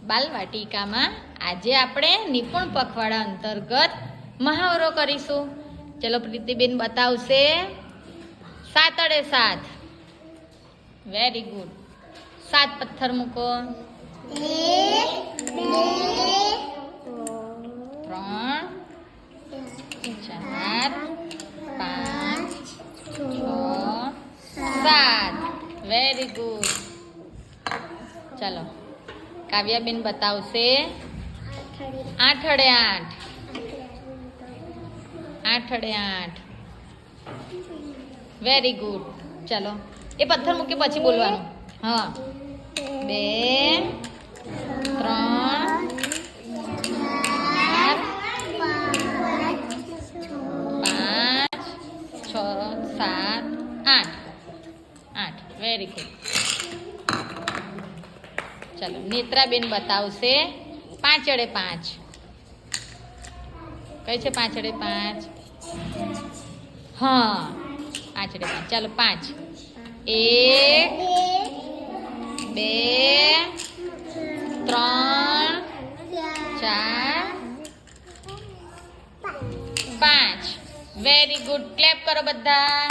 બાલવાટિકામાં આજે આપણે નિપુણ પખવાડા અંતર્ગત મહાવરો કરીશું. ચલો પ્રીતિબેન બતાવશે. 7 અડે 7. Very good. 7 પથ્થર મૂકો. 1 2 3 4 5 6 7. Very good. ચલો કાવ્યાબેન બતાવશે. 8 અડે 8. 8 અડે 8. Very good. ચલો એ પથ્થર મૂકી પછી બોલવાનું. હા 2 3 4 5 6 7 8. 8. Very good. ચલો નેત્રાબેન બતાવશે. 5 અડે 5. કઈ છે 5 અડે 5? હા 5 અડે 5. ચાલો 5. 1 2 3 4 5. Very good. ક્લેપ કરો બધા.